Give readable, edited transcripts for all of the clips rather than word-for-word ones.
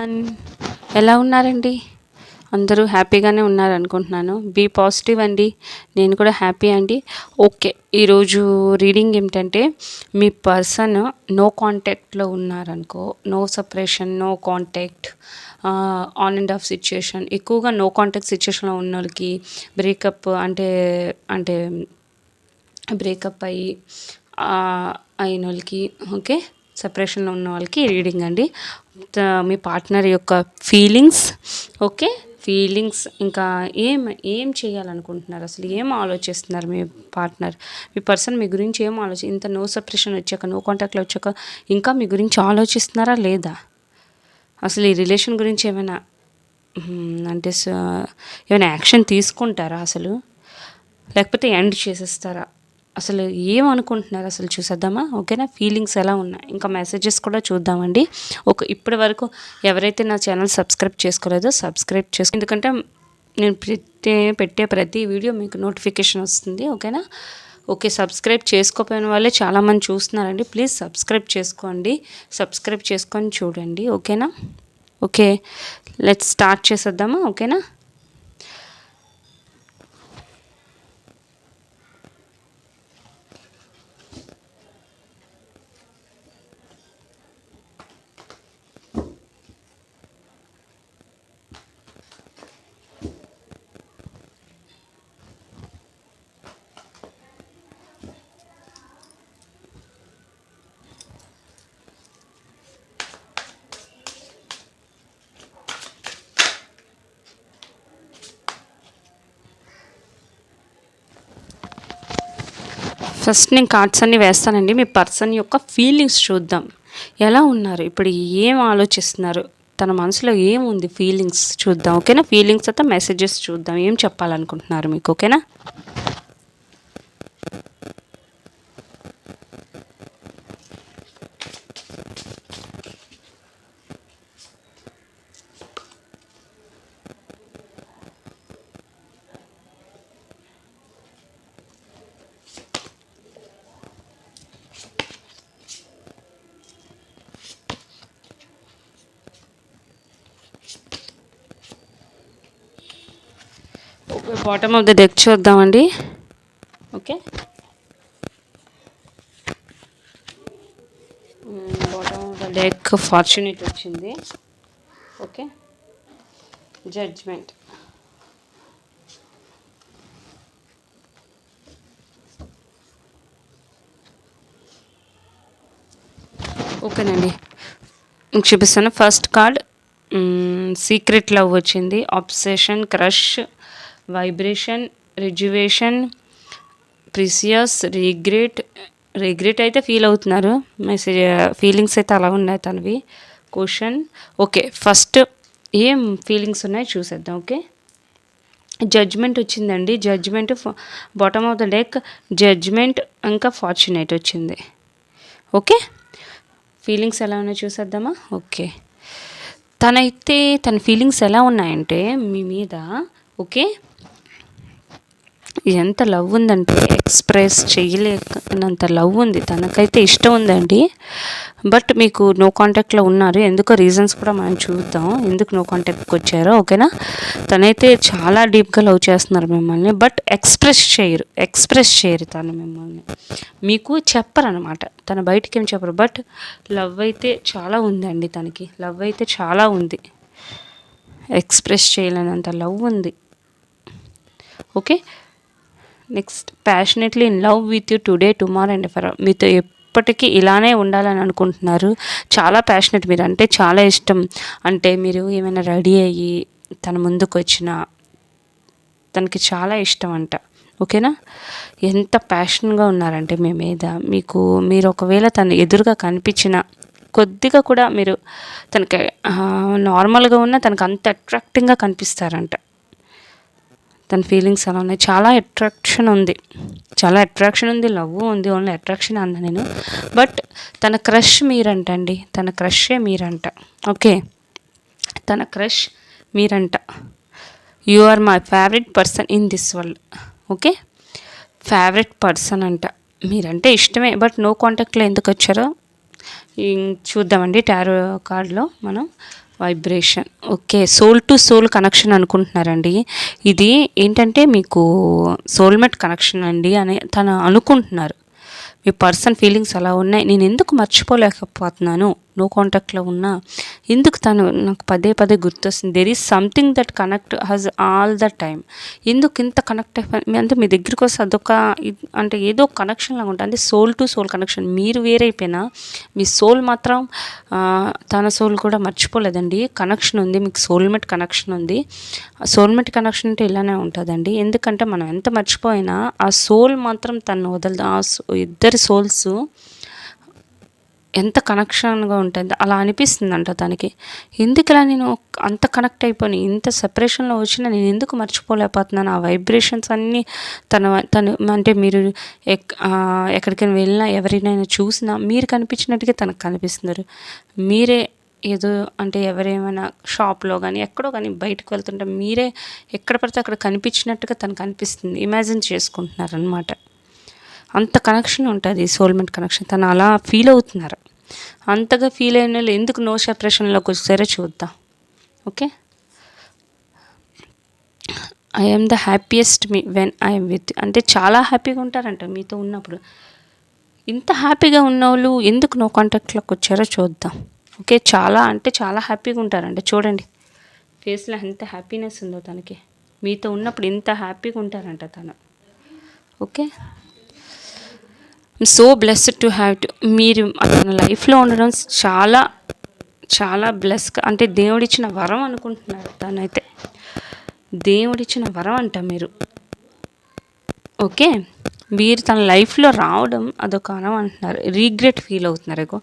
And ఎలా ఉన్నారండి? అందరూ హ్యాపీగానే ఉన్నారనుకుంటున్నాను. బీ పాజిటివ్ అండి. నేను కూడా హ్యాపీ అండి. ఓకే. ఈరోజు రీడింగ్ ఏమిటంటే, మీ పర్సన్ నో కాంటాక్ట్‌లో ఉన్నారనుకో, no separation, no contact, on and off situation, ఎక్కువగా నో కాంటాక్ట్ సిట్యుయేషన్‌లో ఉన్నోళ్ళకి బ్రేకప్ అంటే బ్రేకప్ అయినోళ్ళకి, ఓకే, సెపరేషన్లో ఉన్న వాళ్ళకి రీడింగ్ అండి. మీ పార్ట్నర్ యొక్క ఫీలింగ్స్, ఓకే, ఫీలింగ్స్ ఇంకా ఏం చేయాలనుకుంటున్నారు, అసలు ఏం ఆలోచిస్తున్నారు మీ పర్సన్ మీ గురించి ఏం ఇంత నో సెపరేషన్ వచ్చాక, నో కాంటాక్ట్లో వచ్చాక ఇంకా మీ గురించి ఆలోచిస్తున్నారా లేదా? అసలు ఈ రిలేషన్ గురించి ఏమైనా అంటే ఏమైనా యాక్షన్ తీసుకుంటారా అసలు, లేకపోతే ఎండ్ చేసేస్తారా? అసలు ఏమనుకుంటున్నారు అసలు చూసేద్దామా? ఓకేనా? ఫీలింగ్స్ ఎలా ఉన్నాయి, ఇంకా మెసేజెస్ కూడా చూద్దామండి. ఇప్పటి వరకు ఎవరైతే నా ఛానల్ సబ్స్క్రైబ్ చేసుకోలేదో సబ్స్క్రైబ్ చేసుకో, ఎందుకంటే నేను పెట్టే ప్రతి వీడియో మీకు నోటిఫికేషన్ వస్తుంది. ఓకేనా? ఓకే, సబ్స్క్రైబ్ చేసుకోపోయిన వాళ్ళే చాలామంది చూస్తున్నారండి. ప్లీజ్ సబ్స్క్రైబ్ చేసుకోండి, సబ్స్క్రైబ్ చేసుకొని చూడండి. ఓకేనా? ఓకే, లెట్స్ స్టార్ట్ చేసేద్దామా? ఓకేనా? ఫస్ట్ నేను కార్డ్స్ అన్నీ వేస్తానండి. మీ పర్సన్ యొక్క ఫీలింగ్స్ చూద్దాం. ఎలా ఉన్నారు ఇప్పుడు, ఏం ఆలోచిస్తున్నారు, తన మనసులో ఏముంది, ఫీలింగ్స్ చూద్దాం. ఓకేనా? ఫీలింగ్స్ అయితే మెసేజెస్ చూద్దాం, ఏం చెప్పాలనుకుంటున్నారు మీకు. ఓకేనా? బాటమ్ ఆఫ్ ద డెక్ చూద్దామండి. Okay, bottom of the deck fortunate వచ్చింది. ఓకే, జడ్జ్మెంట్, ఓకేనండి. మీకు చూపిస్తాను. ఫస్ట్ కార్డ్ సీక్రెట్ లవ్ వచ్చింది. Obsession, crush, vibration, rejuvenation, precious, regret అయితే ఫీల్ అవుతున్నారు. ఫీలింగ్స్ అయితే అలా ఉన్నాయి తనవి. క్వశ్చన్. ఓకే, ఫస్ట్ ఏం ఫీలింగ్స్ ఉన్నాయి చూసేద్దాం. ఓకే, జడ్జ్మెంట్ వచ్చిందండి. Judgement, bottom of the deck judgement, ఇంకా ఫార్చునేట్ వచ్చింది. ఓకే, ఫీలింగ్స్ ఎలా ఉన్నాయో చూసేద్దామా? ఓకే, తన ఫీలింగ్స్ ఎలా ఉన్నాయంటే మీ మీద, ఓకే, ఎంత లవ్ ఉందంటే ఎక్స్ప్రెస్ చేయలేనంత లవ్ ఉంది. తనకైతే ఇష్టం ఉందండి, బట్ మీకు నో కాంటాక్ట్లో ఉన్నారు. ఎందుకో రీజన్స్ కూడా మనం చూద్దాం, ఎందుకు నో కాంటాక్ట్కి వచ్చారో. ఓకేనా? తనైతే చాలా డీప్గా లవ్ చేస్తున్నారు మిమ్మల్ని, బట్ ఎక్స్ప్రెస్ చేయరు తను మిమ్మల్ని, మీకు చెప్పరు అనమాట. తను బయటికి ఏం చెప్పరు, బట్ లవ్ అయితే చాలా ఉందండి తనకి. లవ్ అయితే చాలా ఉంది, ఎక్స్ప్రెస్ చేయలేనంత లవ్ ఉంది. Okay, next passionately in love with you today, tomorrow and for. మీతో ఎప్పటికీ ఇలానే ఉండాలని అనుకుంటున్నారు. చాలా ప్యాషనెట్, మీరు అంటే చాలా ఇష్టం. అంటే మీరు ఏమైనా రెడీ అయ్యి తన ముందుకు వచ్చినా తనకి చాలా ఇష్టం అంట. ఓకేనా? ఎంత ప్యాషన్గా ఉన్నారంటే మీ మీద. మీరు ఒకవేళ తను ఎదురుగా కనిపించిన కొద్దిగా కూడా మీరు తనకి నార్మల్గా ఉన్న తనకు అంత అట్రాక్టింగ్గా కనిపిస్తారంట. తన ఫీలింగ్స్ అలా ఉన్నాయి. చాలా అట్రాక్షన్ ఉంది, లవ్ ఉంది. ఓన్లీ అట్రాక్షన్ అన్న నేను, బట్ తన క్రష్ మీరంటండి. తన క్రషే మీరంట. ఓకే, తన క్రష్ మీరంట. You are my favourite person in this world. Okay, favourite person అంట. మీరంటే ఇష్టమే, బట్ నో కాంటాక్ట్లో ఎందుకు వచ్చారో చూద్దామండి టారో కార్డ్లో మనం. Vibration. Okay. Soul to soul connection అనుకుంటున్నారండి. ఇది ఏంటంటే మీకు సోల్‌మేట్ కనెక్షన్ అండి అని తను అనుకుంటున్నారు. మీ పర్సన్ ఫీలింగ్స్ అలా ఉన్నాయి. నేను ఎందుకు మర్చిపోలేకపోతున్నాను నో కాంటాక్ట్‌లో ఉన్నా, ఎందుకు తను నాకు పదే పదే గుర్తొస్తుంది. There is something that connect has all the time. ఎందుకు ఇంత కనెక్ట్ అయిపోయి అంటే మీ దగ్గరికి వస్తే అదొక అంటే ఏదో కనెక్షన్ లాగా ఉంటుంది. అంటే సోల్ టు సోల్ కనెక్షన్. మీరు వేరైపోయినా మీ సోల్ మాత్రం తన సోల్ కూడా మర్చిపోలేదండి. కనెక్షన్ ఉంది, మీకు సోల్‌మేట్ కనెక్షన్ ఉంది. సోల్‌మేట్ కనెక్షన్ అంటే ఇలానే ఉంటుందండి. ఎందుకంటే మనం ఎంత మర్చిపోయినా ఆ సోల్ మాత్రం తను వదలదు. ఇద్దరి సోల్స్ ఎంత కనెక్షన్గా ఉంటుంది అలా అనిపిస్తుందంట తనకి. ఎందుకలా నేను అంత కనెక్ట్ అయిపోయి ఇంత సెపరేషన్లో వచ్చినా నేను ఎందుకు మర్చిపోలేకపోతున్నాను. ఆ వైబ్రేషన్స్ అన్నీ తను అంటే మీరు ఎక్కడికైనా వెళ్ళినా ఎవరినైనా చూసినా మీరు కనిపించినట్టుగా తనకు కనిపిస్తున్నారు. మీరే ఏదో అంటే ఎవరేమైనా షాప్లో కానీ ఎక్కడో కానీ బయటకు వెళ్తుంటే మీరే ఎక్కడ పడితే అక్కడ కనిపించినట్టుగా తనకు అనిపిస్తుంది. ఇమాజిన్ చేసుకుంటున్నారు అనమాట. అంత కనెక్షన్ ఉంటుంది సోల్‌మేట్ కనెక్షన్. తను అలా ఫీల్ అవుతున్నారు. అంతగా ఫీల్ అయిన వాళ్ళు ఎందుకు నో సెపరేషన్లోకి వచ్చారో చూద్దాం. Okay. I am the happiest me when I'm with. అంటే చాలా హ్యాపీగా ఉంటారంట మీతో ఉన్నప్పుడు. ఇంత హ్యాపీగా ఉన్నోళ్ళు ఎందుకు నో కాంటాక్ట్లోకి వచ్చారో చూద్దాం. ఓకే. చాలా అంటే చాలా హ్యాపీగా ఉంటారంట. చూడండి ఫేస్లో ఎంత హ్యాపీనెస్ ఉందో తనకి. మీతో ఉన్నప్పుడు ఇంత హ్యాపీగా ఉంటారంట తను. Okay. So blessed to have to. మీరు తన లైఫ్లో ఉండడం చాలా చాలా బ్లెస్గా అంటే దేవుడిచ్చిన వరం అనుకుంటున్నారు తనైతే. దేవుడిచ్చిన వరం అంట మీరు. ఓకే. మీరు తన లైఫ్లో రావడం అదొక వరం అంటున్నారు. రీగ్రెట్ ఫీల్ అవుతున్నారు. ఎగో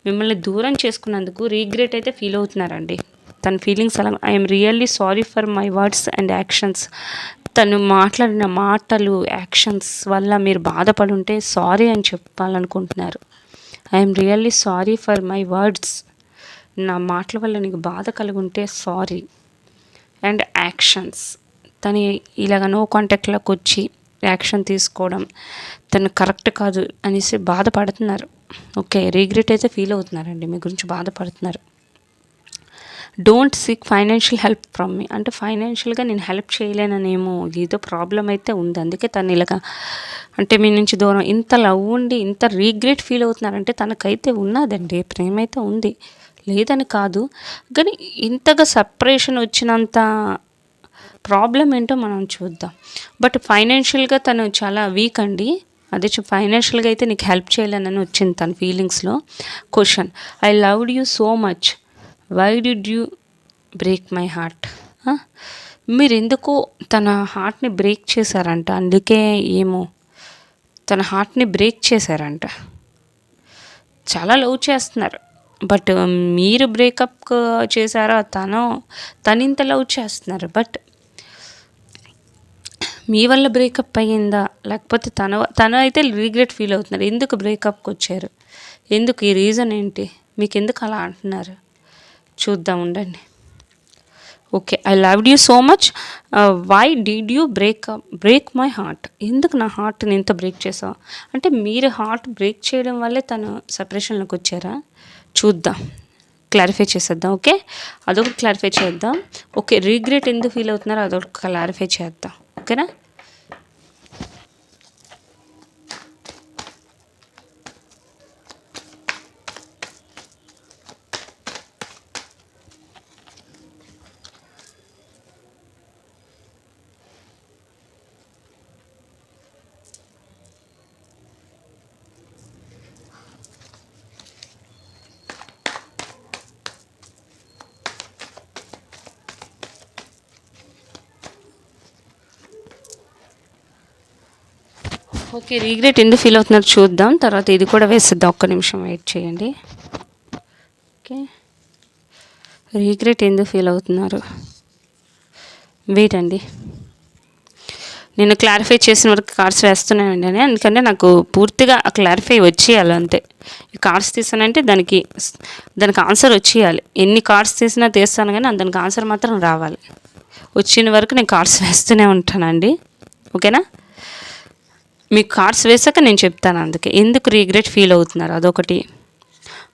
మిమ్మల్ని దూరం చేసుకున్నందుకు రీగ్రెట్ అయితే ఫీల్ అవుతున్నారండి. తన ఫీలింగ్స్ అలా I'm really sorry for my words and actions. తను మాట్లాడిన మాటలు యాక్షన్స్ వల్ల మీరు బాధపడి ఉంటే సారీ అని చెప్పాలనుకుంటున్నారు. I'm really sorry for my words. నా మాటల వల్ల నీకు బాధ కలిగి ఉంటే సారీ. And actions. తను ఇలాగ నో కాంటాక్ట్లోకి వచ్చి యాక్షన్ తీసుకోవడం తను కరెక్ట్ కాదు అనేసి బాధపడుతున్నారు. ఓకే. రీగ్రెట్ అయితే ఫీల్ అవుతున్నారండి. మీ గురించి బాధపడుతున్నారు. Don't seek financial help from మీ. అంటే ఫైనాన్షియల్గా నేను హెల్ప్ చేయలేననేమో ఏదో ప్రాబ్లం అయితే ఉంది. అందుకే తను ఇలాగా అంటే మీ నుంచి దూరం ఇంత లవ్ ఉండి ఇంత రీగ్రెట్ ఫీల్ అవుతున్నారంటే తనకైతే ఉన్నదండి, ప్రేమ అయితే ఉంది, లేదని కాదు. కానీ ఇంతగా సపరేషన్ వచ్చినంత ప్రాబ్లం ఏంటో మనం చూద్దాం. బట్ ఫైనాన్షియల్గా తను చాలా వీక్ అండి. అదే ఫైనాన్షియల్గా అయితే నీకు హెల్ప్ చేయలేనని వచ్చింది తన ఫీలింగ్స్లో. Question. I loved you so much, why did you break my heart. మీరు ఎందుకు తన హార్ట్ని బ్రేక్ చేశారంట. అందుకే ఏమో తన హార్ట్ని బ్రేక్ చేశారంట. చాలా లవ్ చేస్తున్నారు బట్ మీరు బ్రేకప్ చేశారా, తనింత లవ్ చేస్తున్నారు బట్ మీ వల్ల బ్రేకప్ అయ్యిందా, లేకపోతే తను అయితే రీగ్రెట్ ఫీల్ అవుతున్నారు. ఎందుకు బ్రేకప్కి వచ్చారు, ఎందుకు, ఈ రీజన్ ఏంటి, మీకు ఎందుకు అలా అంటున్నారు చూద్దాం ఉండండి. Okay. I loved you so much, why did you break my heart. ఎందుకు నా హార్ట్ని ఇంత బ్రేక్ చేసావు అంటే మీరు హార్ట్ బ్రేక్ చేయడం వల్లే తను సెపరేషన్లోకి వచ్చారా చూద్దాం, క్లారిఫై చేసేద్దాం. ఓకే. అదొకటి క్లారిఫై చేద్దాం. ఓకే. రీగ్రెట్ ఎందుకు ఫీల్ అవుతున్నారో అదొకటి క్లారిఫై చేద్దాం. ఓకేనా. ఓకే. రీగ్రెట్ ఎందుకు ఫీల్ అవుతున్నారు చూద్దాం, తర్వాత ఇది కూడా వేసిద్దాం. ఒక్క నిమిషం వెయిట్ చేయండి. ఓకే. రీగ్రెట్ ఎందుకు ఫీల్ అవుతున్నారు, వెయిట్ అండి. నేను క్లారిఫై చేసిన వరకు కార్డ్స్ వేస్తున్నానండి అని, ఎందుకంటే నాకు పూర్తిగా క్లారిఫై వచ్చేయాలి అంతే. ఈ కార్డ్స్ తీసానంటే దానికి ఆన్సర్ వచ్చేయాలి. ఎన్ని కార్డ్స్ తీస్తాను కానీ దానికి ఆన్సర్ మాత్రం రావాలి. వచ్చిన వరకు నేను కార్డ్స్ వేస్తూనే ఉంటానండి. ఓకేనా. మీకు కార్డ్స్ వేసాక నేను చెప్తాను అందుకే ఎందుకు రీగ్రెట్ ఫీల్ అవుతున్నారు అదొకటి.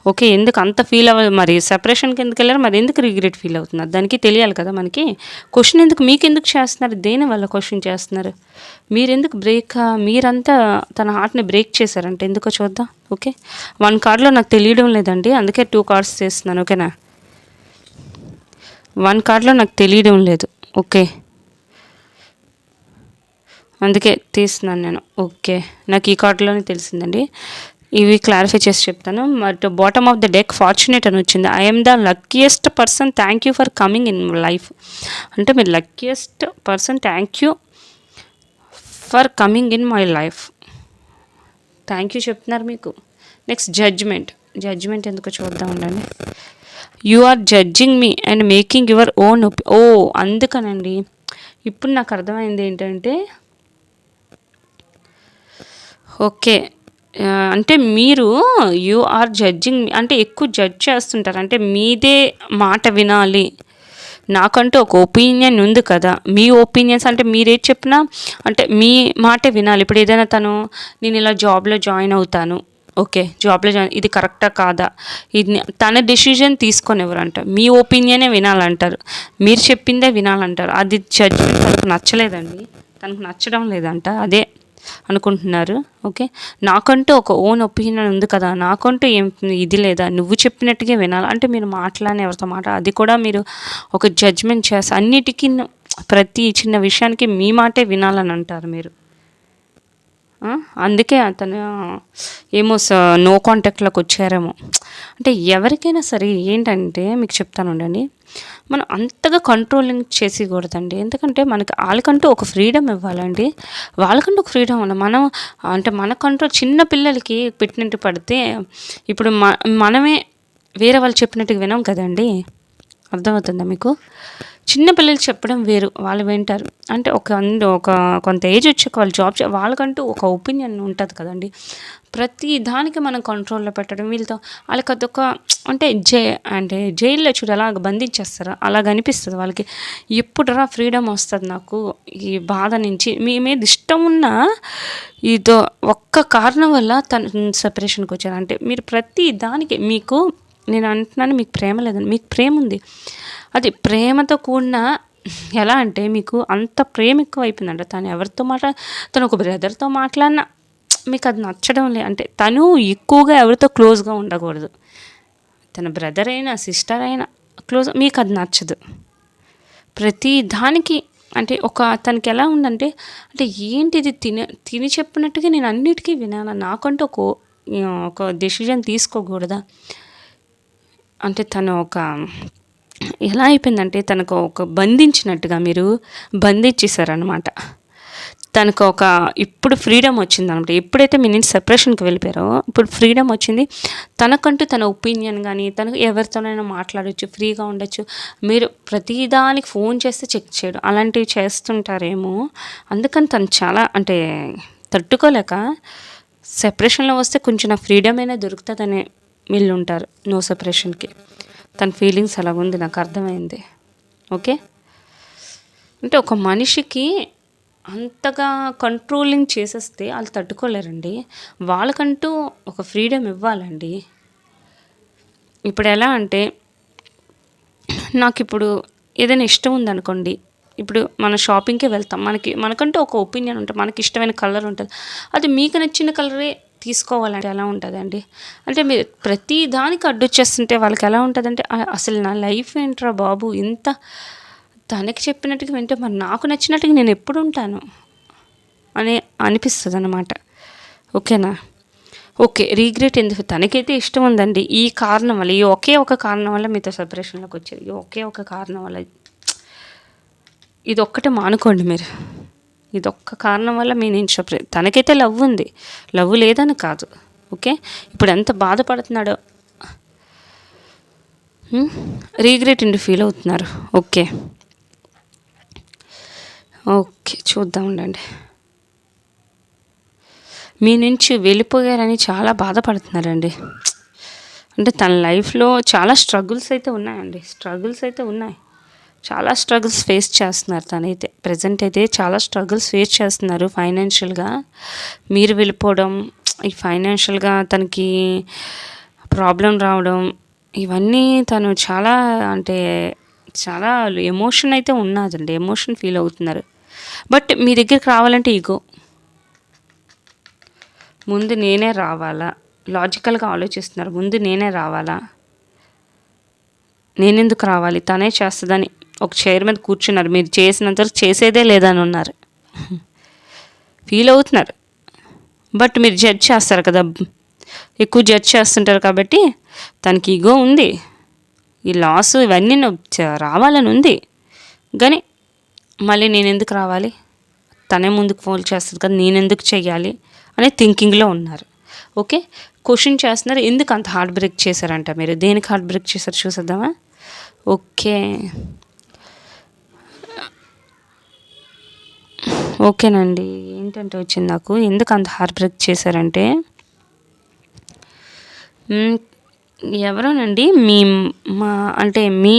ఓకే. ఎందుకు అంత ఫీల్ మరి సెపరేషన్‌కి ఎందుకెళ్లారు? మరి ఎందుకు రిగ్రెట్ ఫీల్ అవుతున్నారు? దానికి తెలియాలి కదా మనకి. క్వెషన్ ఎందుకు మీకెందుకు చేస్తున్నారు? దేనివల్ల క్వెషన్ చేస్తున్నారు? మీరెందుకు మీరంతా తన హార్ట్‌ని బ్రేక్ చేశారంటే ఎందుకో చూద్దాం. ఓకే. 1 కార్డ్‌లో నాకు తెలియడం లేదండి. అందుకే 2 కార్డ్స్ తీస్తున్నాను. ఓకేనా? 1 కార్డ్‌లో నాకు తెలియడం లేదు. ఓకే. అందుకే తీస్తున్నాను నేను. ఓకే. నాకు ఈ కార్డ్‌లోనే తెలిసిందండి. ఇవి క్లారిఫై చేసి చెప్తాను. But bottom of the deck fortunate అని వచ్చింది. I am the luckiest person, thank you for coming in life. అంటే మీరు luckiest person, thank you for coming in my life. Thank you చెప్తున్నారు మీకు. నెక్స్ట్ జడ్జ్మెంట్ ఎందుకో చూద్దాం ఉండండి. You are judging me and making your own అందుకనండి. ఇప్పుడు నాకు అర్థమైంది ఏంటంటే, ఓకే. అంటే మీరు యు ఆర్ జడ్జింగ్ అంటే ఎక్కువ జడ్జ్ చేస్తుంటారు. అంటే మీదే మాట వినాలి. నాకంటూ ఒక ఒపీనియన్ ఉంది కదా! మీ ఒపీనియన్స్ అంటే మీరేది చెప్పినా అంటే మీ మాటే వినాలి. ఇప్పుడు ఏదైనా నేను ఇలా జాబ్‌లో జాయిన్ అవుతాను. ఓకే. జాబ్‌లో ఇది కరెక్టా కాదా? ఇది తన డెసిషన్ తీసుకోనివ్వరంట. మీ ఒపీనియనే వినాలంటారు. మీరు చెప్పిందే వినాలంటారు. అది జడ్జ్‌మెంట్ తనకు నచ్చలేదండి. తనకు నచ్చడం లేదంట. అదే అనుకుంటున్నారు. ఓకే. నాకంటూ ఒక ఓన్ ఒపీనియన్ ఉంది కదా! నాకంటూ ఏం ఇది లేదా? నువ్వు చెప్పినట్టుగే వినాలి. అంటే మీరు మాట్లాడని ఎవరితో అది కూడా మీరు ఒక జడ్జ్‌మెంట్ అన్నిటికి ప్రతి చిన్న విషయానికి మీ మాటే వినాలని అంటారు మీరు. అందుకే అతను ఏమో నో కాంటాక్ట్‌లోకి వచ్చారేమో. అంటే ఎవరికైనా సరే ఏంటంటే మీకు చెప్తాను ఉండండి. మనం అంతగా కంట్రోలింగ్ చేసేయకూడదండి. ఎందుకంటే వాళ్ళకంటూ ఒక ఫ్రీడమ్ ఇవ్వాలండి. వాళ్ళకంటూ ఒక ఫ్రీడమ్ ఇవ్వాలి. మనం అంటే మన కంట్రోల్ చిన్న పిల్లలకి పెట్టినట్టు పడితే ఇప్పుడు మనమే వేరే వాళ్ళు చెప్పినట్టుగా వినం కదండీ! అర్థమవుతుందా మీకు? చిన్న పిల్లలు చెప్పడం వేరు. వాళ్ళు వింటారు. అంటే ఒక కొంత ఏజ్ వచ్చాక వాళ్ళు వాళ్ళకంటూ ఒక ఒపీనియన్ ఉంటుంది కదండీ! ప్రతి దానికి మనం కంట్రోల్‌లో పెట్టడం వీళ్ళతో వాళ్ళకి అదొక అంటే జైల్‌లో చూడు ఎలాగ బంధించేస్తారో అలాగ అనిపిస్తది వాళ్ళకి. ఎప్పుడురా ఫ్రీడమ్ వస్తది నాకు ఈ బాధ నుంచి. మీ మీద ఇష్టం ఉన్నా ఇదో ఒక్క కారణం వల్ల తను సెపరేషన్‌కి వచ్చారు. అంటే మీరు ప్రతి దానికి నేను అంటున్నాను మీకు ప్రేమ లేదని. మీకు ప్రేమ ఉంది. అది ప్రేమతో కూడిన ఎలా అంటే మీకు అంత ప్రేమ ఎక్కువైపోయిందంట. తను ఒక బ్రదర్‌తో మాట్లాడినా మీకు అది నచ్చడం అంటే తను ఎక్కువగా ఎవరితో క్లోజ్‌గా ఉండకూడదు. తన బ్రదర్ అయినా, సిస్టర్ అయినా మీకు అది నచ్చదు. ప్రతి దానికి అంటే తనకి ఎలా ఉందంటే అంటే ఏంటిది తిని చెప్పినట్టుగా నేను అన్నిటికీ వినాలా? నాకంటూ ఒక డెసిషన్ తీసుకోకూడదా? అంటే తను ఎలా అయిపోయిందంటే తనకు బంధించినట్టుగా మీరు బంధించేశారనమాట. తనకు ఇప్పుడు ఫ్రీడమ్ వచ్చిందనమాట. ఎప్పుడైతే మీ నుంచి సెపరేషన్‌కి వెళ్ళిపోయారో ఇప్పుడు ఫ్రీడమ్ వచ్చింది. తనకంటూ తన ఒపీనియన్ కానీ తనకు ఎవరితోనైనా మాట్లాడొచ్చు, ఫ్రీగా ఉండొచ్చు. మీరు ప్రతిదానికి ఫోన్ చేస్తే చెక్ చేయడం అలాంటివి చేస్తుంటారేమో. అందుకని తను చాలా అంటే తట్టుకోలేక సెపరేషన్‌లో వస్తే కొంచెం నాకు ఫ్రీడమ్ అయినా దొరుకుతుందనే వీళ్ళుంటారు నో సెపరేషన్‌కి. తన ఫీలింగ్స్ అలాగుంది నాకు అర్థమైంది. ఓకే. అంటే ఒక మనిషికి అంతగా కంట్రోలింగ్ చేసేస్తే వాళ్ళు తట్టుకోలేరండి. వాళ్ళకంటూ ఒక ఫ్రీడమ్ ఇవ్వాలండి. ఇప్పుడు ఎలా అంటే నాకిప్పుడు ఏదైనా ఇష్టం ఉందనుకోండి. ఇప్పుడు మనం షాపింగ్‌కే వెళ్తాం. మనకంటూ ఒక ఒపీనియన్ ఉంటుంది. మనకి ఇష్టమైన కలర్ ఉంటుంది. అది మీకు నచ్చిన కలరే తీసుకోవాలంటే ఎలా ఉంటుందండి? అంటే మీరు ప్రతి దానికి అడ్డొచ్చేస్తుంటే వాళ్ళకి ఎలా ఉంటుందంటే అసలు నా లైఫ్ ఏంట్రా బాబు ఇంత తనకి చెప్పినట్టుగా వింటే మరి నాకు నచ్చినట్టుగా నేను ఎప్పుడు ఉంటాను అని అనిపిస్తుంది అన్నమాట. ఓకేనా? ఓకే. రీగ్రెట్ ఎందుకు? తనకైతే ఇష్టం ఉందండి. ఈ కారణం వల్ల ఈ ఒకే ఒక కారణం వల్ల మీతో సెపరేషన్‌లోకి వచ్చేది. ఈ ఒకే ఒక కారణం వల్ల ఇదొక్కటే మానుకోండి మీరు. ఇదొక్క కారణం వల్ల మీ నుంచి తనకైతే లవ్ ఉంది. లవ్ లేదని కాదు. ఓకే. ఇప్పుడు ఎంత బాధపడుతున్నాడో రీగ్రెట్ ఫీల్ అవుతున్నారు. ఓకే. చూద్దాం ఉండండి. మీ నుంచి వెళ్ళిపోయారని చాలా బాధపడుతున్నారండి. అంటే తన లైఫ్‌లో చాలా స్ట్రగుల్స్ అయితే ఉన్నాయి. చాలా స్ట్రగుల్స్ ఫేస్ చేస్తున్నారు తనైతే. ప్రెజెంట్ అయితే చాలా స్ట్రగుల్స్ ఫేస్ చేస్తున్నారు ఫైనాన్షియల్‌గా. మీరు వెళ్ళిపోవడం ఈ ఫైనాన్షియల్‌గా తనకి ప్రాబ్లం రావడం ఇవన్నీ తను చాలా అంటే చాలా ఎమోషన్ అయితే ఉన్నదండి. ఎమోషన్ ఫీల్ అవుతున్నారు. బట్ మీ దగ్గరికి రావాలంటే ఈగో. ముందు నేనే రావాలా? లాజికల్‌గా ఆలోచిస్తున్నారు. ముందు నేనే రావాలా? నేనెందుకు రావాలి? తనే చేస్తదని ఒక చైర్ మీద కూర్చున్నారు. మీరు చేసినంత వరకు చేసేదే లేదని ఉన్నారు. ఫీల్ అవుతున్నారు. బట్ మీరు జడ్జ్ చేస్తారు కదా! ఎక్కువ జడ్జ్ చేస్తుంటారు కాబట్టి తనకి ఈగో ఉంది. ఈ లాస్ ఇవన్నీ రావాలని ఉంది. కానీ మళ్ళీ నేనెందుకు రావాలి? తనే ముందుకు ఫోన్ చేస్తది కదా! నేనెందుకు చెయ్యాలి? అనే థింకింగ్‌లో ఉన్నారు. ఓకే. క్వెషన్ చేస్తున్నారు. ఎందుకు అంత హార్ట్ బ్రేక్ చేశారంట మీరు? దేనికి హార్ట్ బ్రేక్ చేశారు చూసేద్దామా? ఓకే. ఓకేనండి. ఏంటంటే వచ్చింది నాకు. ఎందుకు అంత హార్ట్ బ్రేక్ చేశారంటే ఎవరోనండి మా అంటే మీ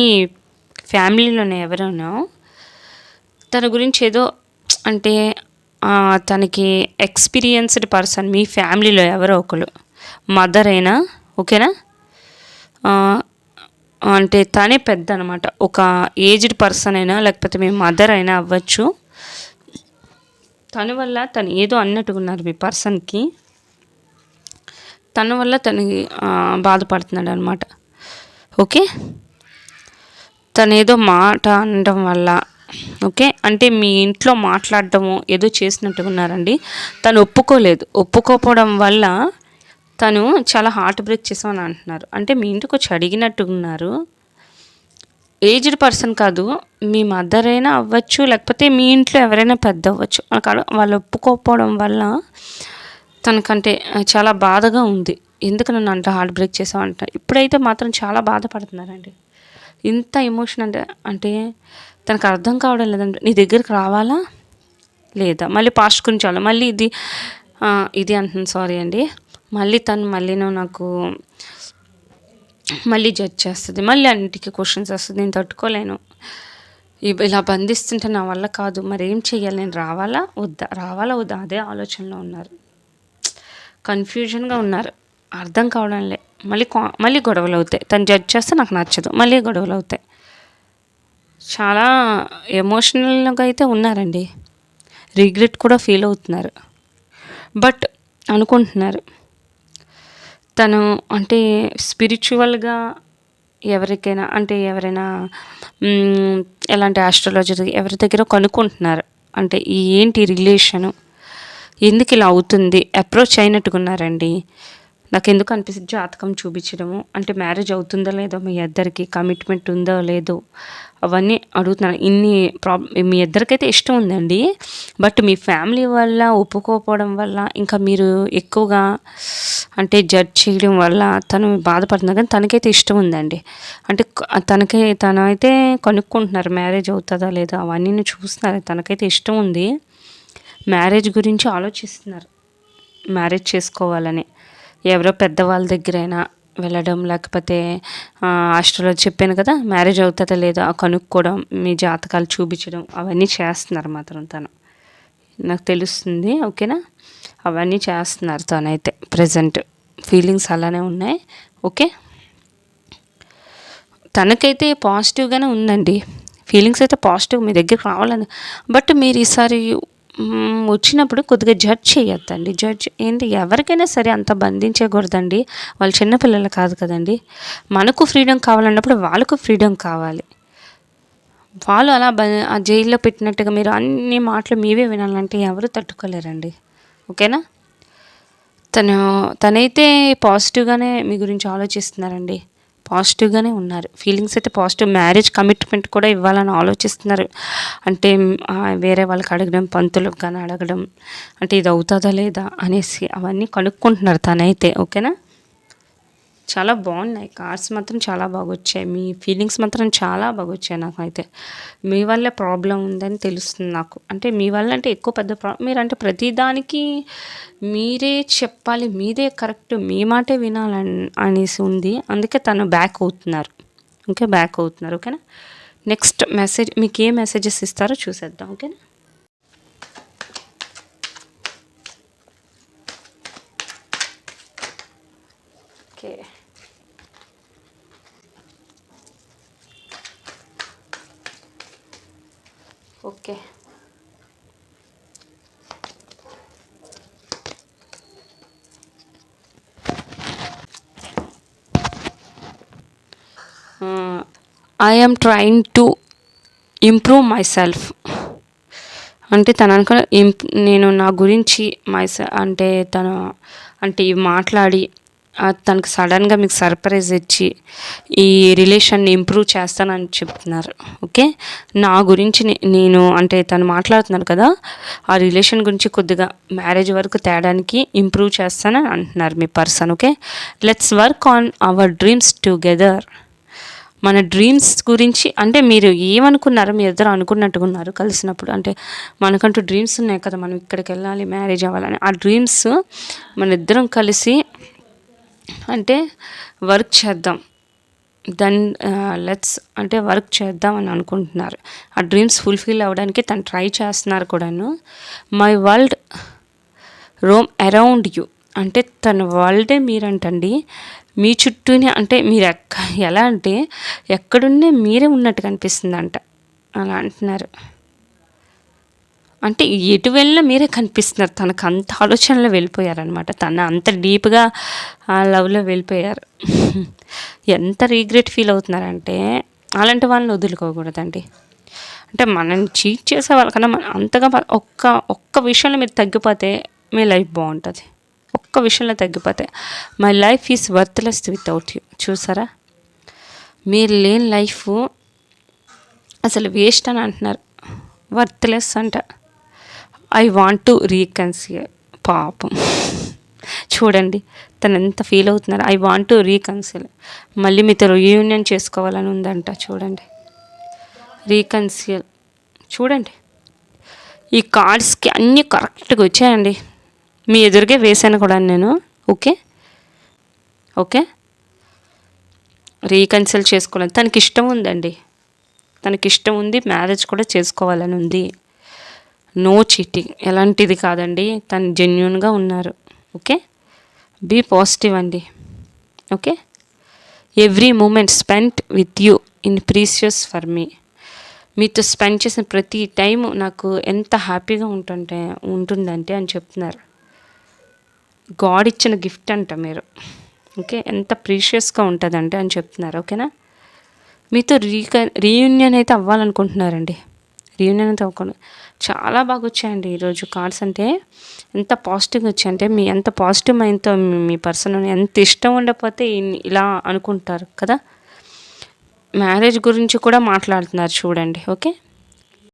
ఫ్యామిలీలోనే ఎవరోనో తన గురించి ఏదో అంటే తనకి ఎక్స్పీరియన్స్డ్ పర్సన్ మీ ఫ్యామిలీలో ఎవరో ఒకరు మదర్ అయినా ఓకేనా అంటే తనే పెద్ద అనమాట. ఒక ఏజ్డ్ పర్సన్ అయినా లేకపోతే మీ మదర్ అయినా అవ్వచ్చు. తన వల్ల తను ఏదో అన్నట్టుకున్నారు మీ పర్సన్కి. తన వల్ల తను బాధపడుతున్నాడు అనమాట. ఓకే. తను ఏదో మాట అనడం వల్ల ఓకే అంటే మీ ఇంట్లో మాట్లాడటము ఏదో చేసినట్టుకున్నారండి. తను ఒప్పుకోపోవడం వల్ల తను చాలా హార్ట్ బ్రేక్ చేసామని అంటున్నారు. అంటే మీ ఇంటికి వచ్చి అడిగినట్టున్నారు. ఏజ్డ్ పర్సన్ కాదు, మీ మదర్ అయినా అవ్వచ్చు లేకపోతే మీ ఇంట్లో ఎవరైనా పెద్ద అవ్వచ్చు. వాళ్ళు ఒప్పుకోకపోవడం వల్ల తనకంటే చాలా బాధగా ఉంది. ఎందుకు నన్ను అంత హార్ట్ బ్రేక్ చేసావు అంటారు. ఇప్పుడైతే మాత్రం చాలా బాధపడుతున్నారండి. ఇంత ఎమోషన్ అంటే తనకు అర్థం కావడం లేదంటే నీ దగ్గరికి రావాలా లేదా? మళ్ళీ పాస్ట్ గురించి మళ్ళీ ఇది అంటున్నాను సారీ అండి. మళ్ళీ నాకు మళ్ళీ జడ్జ్ చేస్తుంది. మళ్ళీ అన్నిటికీ క్వశ్చన్స్ వస్తుంది. నేను తట్టుకోలేను. ఇలా బంధిస్తుంటే నా వల్ల కాదు. మరి ఏం చెయ్యాలి? నేను రావాలా వద్దా అదే ఆలోచనలో ఉన్నారు. కన్ఫ్యూజన్గా ఉన్నారు. అర్థం కావడం లే. మళ్ళీ గొడవలు అవుతాయి. తను జడ్జ్ చేస్తే నాకు నచ్చదు. మళ్ళీ గొడవలు అవుతాయి. చాలా ఎమోషనల్గా అయితే ఉన్నారండి. రిగ్రెట్ కూడా ఫీల్ అవుతున్నారు. బట్ అనుకుంటున్నారు తను అంటే స్పిరిచువల్గా ఎవరికైనా అంటే ఎవరైనా ఎలాంటి ఆస్ట్రాలజీ ఎవరి దగ్గర కనుక్కుంటున్నారు. అంటే ఏంటి రిలేషను, ఎందుకు ఇలా అవుతుంది, అప్రోచ్ అయినట్టుకున్నారండి. నాకు ఎందుకు అనిపిస్తుంది జాతకం చూపించడము అంటే మ్యారేజ్ అవుతుందో లేదో, మీ ఇద్దరికి కమిట్మెంట్ ఉందో లేదో అవన్నీ అడుగుతున్నాను. మీ ఇద్దరికైతే ఇష్టం ఉందండి. బట్ మీ ఫ్యామిలీ వల్ల ఒప్పుకోకపోవడం వల్ల ఇంకా మీరు ఎక్కువగా అంటే జడ్జ్ చేయడం వల్ల తను బాధపడుతున్నారు. కానీ తనకైతే ఇష్టం ఉందండి. అంటే తనైతే కనుక్కుంటున్నారు మ్యారేజ్ అవుతుందా లేదా అవన్నీ చూస్తున్నారు. తనకైతే ఇష్టం ఉంది. మ్యారేజ్ గురించి ఆలోచిస్తున్నారు. మ్యారేజ్ చేసుకోవాలని ఎవరో పెద్దవాళ్ళ దగ్గరైనా వెళ్ళడం లేకపోతే ఆస్ట్రాలజీ చెప్పాను కదా మ్యారేజ్ అవుతుందా లేదా కనుక్కోవడం, మీ జాతకాలు చూపించడం అవన్నీ చేస్తున్నారు మాత్రం తను. నాకు తెలుస్తుంది ఓకేనా. అవన్నీ చేస్తున్నారు తనైతే ప్రజెంట్. ఫీలింగ్స్ అలానే ఉన్నాయి. ఓకే. తనకైతే పాజిటివ్గానే ఉందండి. ఫీలింగ్స్ అయితే పాజిటివ్ మీ దగ్గరికి రావాలని. బట్ మీరు ఈసారి వచ్చినప్పుడు కొద్దిగా జడ్జ్ చేయొద్దండి. జడ్జ్ ఏంటి ఎవరికైనా సరే అంత బంధించకూడదండి. వాళ్ళు చిన్నపిల్లలు కాదు కదండి. మనకు ఫ్రీడమ్ కావాలన్నప్పుడు వాళ్ళకు ఫ్రీడమ్ కావాలి. వాళ్ళు అలా ఆ జైల్లో పెట్టినట్టుగా మీరు అన్ని మాటలు మీవే వినాలంటే ఎవరు తట్టుకోలేరండి. ఓకేనా. తనైతే పాజిటివ్గానే మీ గురించి ఆలోచిస్తున్నారండి. పాజిటివ్గానే ఉన్నారు. ఫీలింగ్స్ అయితే పాజిటివ్. మ్యారేజ్ కమిట్మెంట్ కూడా ఇవ్వాలని ఆలోచిస్తున్నారు. అంటే వేరే వాళ్ళకి అడగడం, పంతులకు కానీ అడగడం అంటే ఇది అవుతుందా లేదా అనేసి అవన్నీ కనుక్కుంటున్నారు తనైతే. ఓకేనా. చాలా బాగున్నాయి. కార్డ్స్ మాత్రం చాలా బాగా వచ్చాయి. మీ ఫీలింగ్స్ మాత్రం చాలా బాగా వచ్చాయి. నాకైతే మీ వల్లే ప్రాబ్లం ఉందని తెలుస్తుంది నాకు. అంటే మీ వల్ల అంటే ఎక్కువ పెద్ద మీరంటే ప్రతిదానికి మీరే చెప్పాలి, మీదే కరెక్ట్, మీ మాటే వినాలని అనేసి ఉంది. అందుకే తను బ్యాక్ అవుతున్నారు. ఓకేనా. నెక్స్ట్ మెసేజ్ మీకు ఏ మెసేజెస్ ఇస్తారో చూసేద్దాం. ఓకేనా. Okay. Okay. I am trying to improve my self. అంటే తను అనుకున్న నేను నా గురించి అంటే తను అంటే ఇవి మాట్లాడి తనకు సడన్గా మీకు సర్ప్రైజ్ ఇచ్చి ఈ రిలేషన్ని ఇంప్రూవ్ చేస్తానని చెప్తున్నారు. ఓకే. నా గురించి నేను అంటే తను మాట్లాడుతున్నారు కదా, ఆ రిలేషన్ గురించి కొద్దిగా మ్యారేజ్ వరకు తేడానికి ఇంప్రూవ్ చేస్తానని అంటున్నారు మీ person. Okay. Let's work on our dreams together. మన డ్రీమ్స్ గురించి అంటే మీరు ఏమనుకున్నారో మీ ఇద్దరు అనుకున్నట్టుగా ఉన్నారు కలిసినప్పుడు. అంటే మనకంటూ డ్రీమ్స్ ఉన్నాయి కదా, మనం ఇక్కడికి వెళ్ళాలి, మ్యారేజ్ అవ్వాలని. ఆ డ్రీమ్స్ మన ఇద్దరం కలిసి అంటే వర్క్ చేద్దాం, లెట్స్ అంటే వర్క్ చేద్దాం అని అనుకుంటున్నారు. ఆ డ్రీమ్స్ ఫుల్ఫిల్ అవ్వడానికి తను ట్రై చేస్తున్నారు కూడాను. My world Rome around you. అంటే తన వరల్డే మీరంటండి, మీ చుట్టూనే. అంటే మీరు ఎలా అంటే ఎక్కడున్నే మీరే ఉన్నట్టుగా అనిపిస్తుందంట, అలా అంటున్నారు. అంటే ఎటు వెళ్ళినా మీరే కనిపిస్తున్నారు. తనకు అంత ఆలోచనలో వెళ్ళిపోయారనమాట. తను అంత డీప్గా ఆ లవ్లో వెళ్ళిపోయారు. ఎంత రీగ్రెట్ ఫీల్ అవుతున్నారంటే అలాంటి వాళ్ళని వదులుకోకూడదండి. అంటే మనల్ని చీట్ చేసే వాళ్ళకన్నా అంతగా ఒక్క విషయంలో మీరు తగ్గిపోతే మీ లైఫ్ బాగుంటుంది. ఒక్క విషయంలో తగ్గిపోతే my life is worthless without you. చూసారా, మీరు లేని లైఫ్ అసలు వేస్ట్ అని అంటున్నారు. వర్త్లెస్ అంట. I want to reconcile. పాపం చూడండి తను ఎంత ఫీల్ అవుతున్నారు. I want to reconcile. మళ్ళీ మీతో రీయూనియన్ చేసుకోవాలని ఉందంట. చూడండి, రీకన్సిల్. చూడండి ఈ కార్డ్స్కి అన్నీ కరెక్ట్గా వచ్చాయండి. మీ ఎదురుగే వేసాను కూడా నేను. ఓకే. ఓకే. రీకన్సిల్ చేసుకోవాలని తనకి ఇష్టం ఉందండి. తనకి ఇష్టం ఉంది, మ్యారేజ్ కూడా చేసుకోవాలని ఉంది. నో చీటింగ్, ఎలాంటిది కాదండి. తను జెన్యూన్గా ఉన్నారు. ఓకే. బీ పాజిటివ్ అండి. Okay. Every moment spent with you in precious for me. మీతో స్పెండ్ చేసిన ప్రతి టైము నాకు ఎంత హ్యాపీగా ఉంటుందంటే అని చెప్తున్నారు. గాడ్ ఇచ్చిన గిఫ్ట్ అంట మీరు. ఓకే. ఎంత ప్రీషియస్గా ఉంటుందంటే అని చెప్తున్నారు. ఓకేనా. మీతో రీయూనియన్ అయితే అవ్వాలనుకుంటున్నారండి. రీయూనియన్ అయితే అవ్వకుండా చాలా బాగా వచ్చాయండి ఈరోజు కార్డ్స్. అంటే ఎంత పాజిటివ్గా వచ్చాయంటే మీ ఎంత పాజిటివ్ మైండ్తో మీ పర్సన్ ఎంత ఇష్టం ఉండకపోతే ఇలా అనుకుంటారు కదా. మ్యారేజ్ గురించి కూడా మాట్లాడుతున్నారు చూడండి. ఓకే.